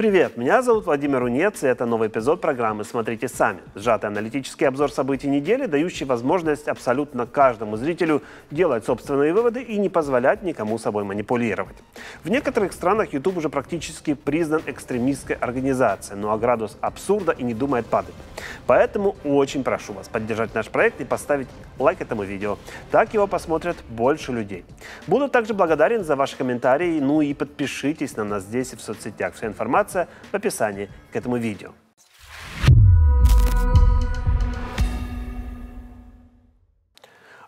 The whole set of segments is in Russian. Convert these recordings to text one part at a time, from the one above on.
Привет, меня зовут Владимир Унец, и это новый эпизод программы «Смотрите сами». Сжатый аналитический обзор событий недели, дающий возможность абсолютно каждому зрителю делать собственные выводы и не позволять никому собой манипулировать. В некоторых странах YouTube уже практически признан экстремистской организацией, ну а градус абсурда и не думает падать. Поэтому очень прошу вас поддержать наш проект и поставить лайк этому видео. Так его посмотрят больше людей. Буду также благодарен за ваши комментарии, ну и подпишитесь на нас здесь и в соцсетях. Вся информация в описании к этому видео.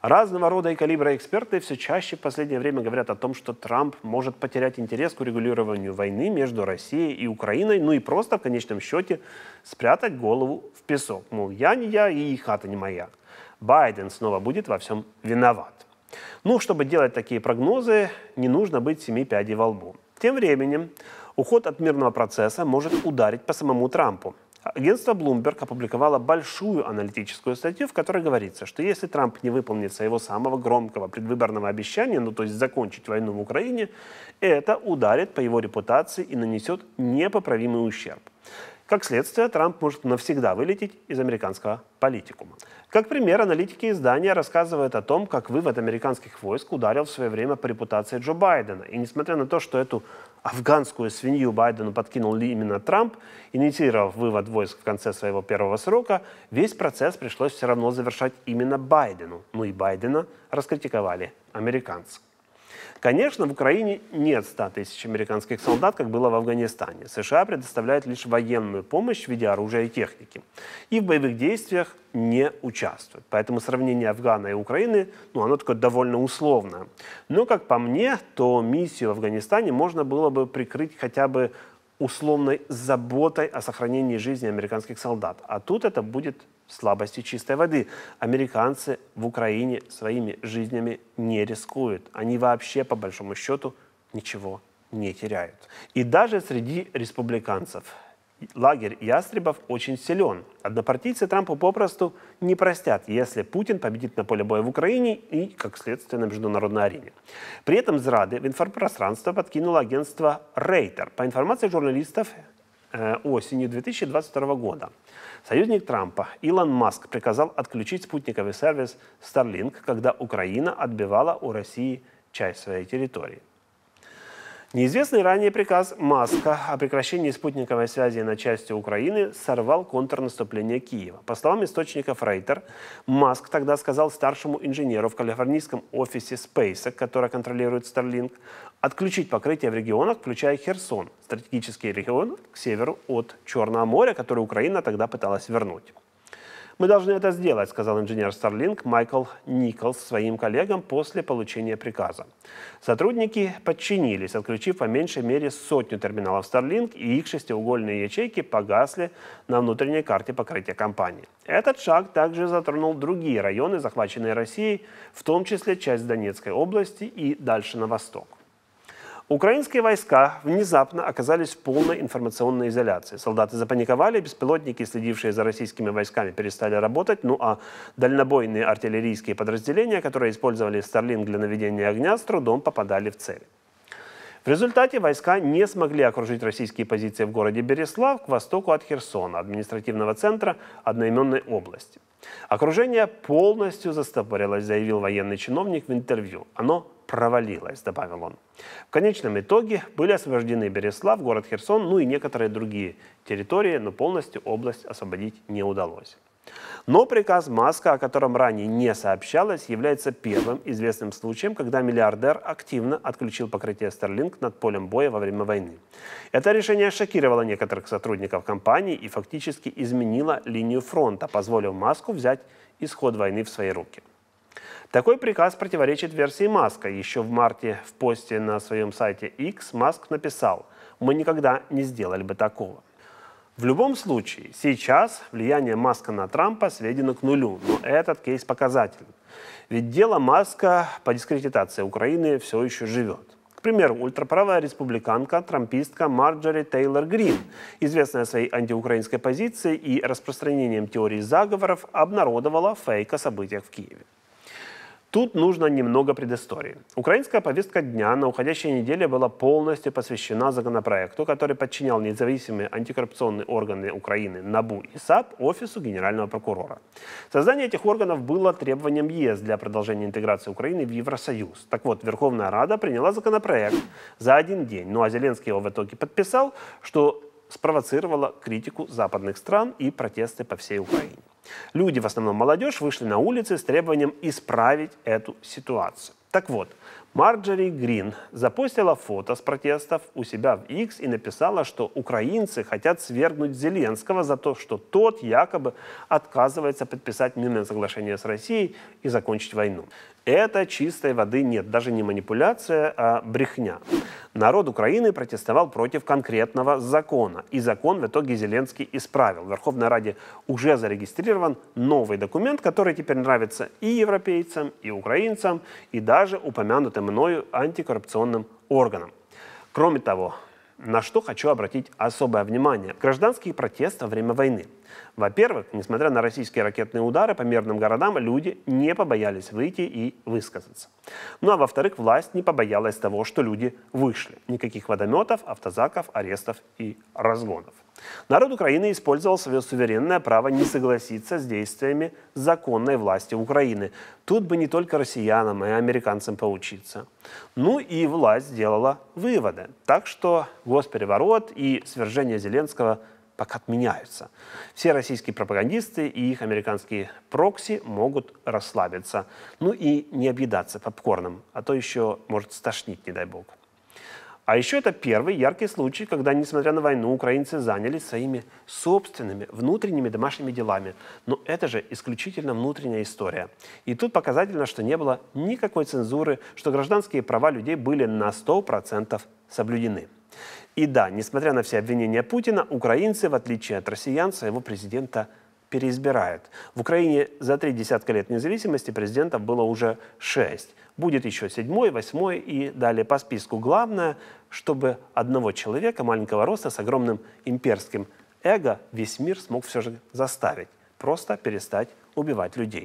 Разного рода и калибра эксперты все чаще в последнее время говорят о том, что Трамп может потерять интерес к урегулированию войны между Россией и Украиной, ну и просто в конечном счете спрятать голову в песок. Мол, я не я и хата не моя. Байден снова будет во всем виноват. Ну, чтобы делать такие прогнозы, не нужно быть 7 пядей во лбу. Тем временем уход от мирного процесса может ударить по самому Трампу. Агентство Bloomberg опубликовало большую аналитическую статью, в которой говорится, что если Трамп не выполнит своего самого громкого предвыборного обещания, ну то есть закончить войну в Украине, это ударит по его репутации и нанесет непоправимый ущерб. Как следствие, Трамп может навсегда вылететь из американского политикума. Как пример, аналитики издания рассказывают о том, как вывод американских войск ударил в свое время по репутации Джо Байдена. И несмотря на то, что эту афганскую свинью Байдену подкинул именно Трамп, инициировав вывод войск в конце своего первого срока, весь процесс пришлось все равно завершать именно Байдену. Ну и Байдена раскритиковали американцы. Конечно, в Украине нет 100 тысяч американских солдат, как было в Афганистане. США предоставляют лишь военную помощь в виде оружия и техники. И в боевых действиях не участвуют. Поэтому сравнение Афгана и Украины, оно такое довольно условное. Но, как по мне, то миссию в Афганистане можно было бы прикрыть хотя бы условной заботой о сохранении жизни американских солдат. А тут это будет слабостью чистой воды. Американцы в Украине своими жизнями не рискуют. Они вообще, по большому счету, ничего не теряют. И даже среди республиканцев лагерь ястребов очень силен. Однопартийцы Трампу попросту не простят, если Путин победит на поле боя в Украине и, как следствие, на международной арене. При этом зрады в информпространство подкинуло агентство Рейтер. По информации журналистов, осенью 2022 года союзник Трампа Илон Маск приказал отключить спутниковый сервис Starlink, когда Украина отбивала у России часть своей территории. Неизвестный ранее приказ Маска о прекращении спутниковой связи на части Украины сорвал контрнаступление Киева. По словам источников Рейтер, Маск тогда сказал старшему инженеру в калифорнийском офисе SpaceX, который контролирует Starlink, отключить покрытие в регионах, включая Херсон, стратегический регион к северу от Черного моря, который Украина тогда пыталась вернуть. «Мы должны это сделать», — сказал инженер Starlink Майкл Николс своим коллегам после получения приказа. Сотрудники подчинились, отключив по меньшей мере 100 терминалов Starlink, и их шестиугольные ячейки погасли на внутренней карте покрытия компании. Этот шаг также затронул другие районы, захваченные Россией, в том числе часть Донецкой области и дальше на восток. Украинские войска внезапно оказались в полной информационной изоляции. Солдаты запаниковали, беспилотники, следившие за российскими войсками, перестали работать, ну а дальнобойные артиллерийские подразделения, которые использовали Starlink для наведения огня, с трудом попадали в цель. В результате войска не смогли окружить российские позиции в городе Береслав к востоку от Херсона, административного центра одноименной области. Окружение полностью застопорилось, заявил военный чиновник в интервью. Оно провалилось, добавил он. В конечном итоге были освобождены Береслав, город Херсон, ну и некоторые другие территории, но полностью область освободить не удалось. Но приказ Маска, о котором ранее не сообщалось, является первым известным случаем, когда миллиардер активно отключил покрытие Starlink над полем боя во время войны. Это решение шокировало некоторых сотрудников компании и фактически изменило линию фронта, позволив Маску взять исход войны в свои руки. Такой приказ противоречит версии Маска. Еще в марте в посте на своем сайте X Маск написал: «Мы никогда не сделали бы такого». В любом случае, сейчас влияние Маска на Трампа сведено к нулю, но этот кейс показателен. Ведь дело Маска по дискредитации Украины все еще живет. К примеру, ультраправая республиканка, трампистка Марджори Тейлор Грин, известная своей антиукраинской позицией и распространением теорий заговоров, обнародовала фейк о событиях в Киеве. Тут нужно немного предыстории. Украинская повестка дня на уходящей неделе была полностью посвящена законопроекту, который подчинял независимые антикоррупционные органы Украины НАБУ и САП офису генерального прокурора. Создание этих органов было требованием ЕС для продолжения интеграции Украины в Евросоюз. Так вот, Верховная Рада приняла законопроект за один день, ну а Зеленский его в итоге подписал, что спровоцировало критику западных стран и протесты по всей Украине. Люди, в основном молодежь, вышли на улицы с требованием исправить эту ситуацию. Так вот, Марджори Грин запостила фото с протестов у себя в X и написала, что украинцы хотят свергнуть Зеленского за то, что тот якобы отказывается подписать мирное соглашение с Россией и закончить войну. Это чистой воды нет, даже не манипуляция, а брехня. Народ Украины протестовал против конкретного закона, и закон в итоге Зеленский исправил. В Верховной Раде уже зарегистрирован новый документ, который теперь нравится и европейцам, и украинцам, и даже упомянутым мною антикоррупционным органам. Кроме того, на что хочу обратить особое внимание. Гражданские протесты во время войны. Во-первых, несмотря на российские ракетные удары по мирным городам, люди не побоялись выйти и высказаться. Ну а во-вторых, власть не побоялась того, что люди вышли. Никаких водометов, автозаков, арестов и разгонов. Народ Украины использовал свое суверенное право не согласиться с действиями законной власти Украины. Тут бы не только россиянам и американцам поучиться. Ну и власть сделала выводы. Так что госпереворот и свержение Зеленского пока отменяются. Все российские пропагандисты и их американские прокси могут расслабиться. Ну и не объедаться попкорном, а то еще может стошнить, не дай бог. А еще это первый яркий случай, когда, несмотря на войну, украинцы занялись своими собственными внутренними домашними делами. Но это же исключительно внутренняя история. И тут показательно, что не было никакой цензуры, что гражданские права людей были на 100% соблюдены. И да, несмотря на все обвинения Путина, украинцы, в отличие от россиян, своего президента переизбирают. В Украине за 3 десятка лет независимости президентов было уже 6. Будет еще 7-й, 8-й и далее по списку. Главное, чтобы одного человека маленького роста с огромным имперским эго весь мир смог все же заставить. Просто перестать убивать людей.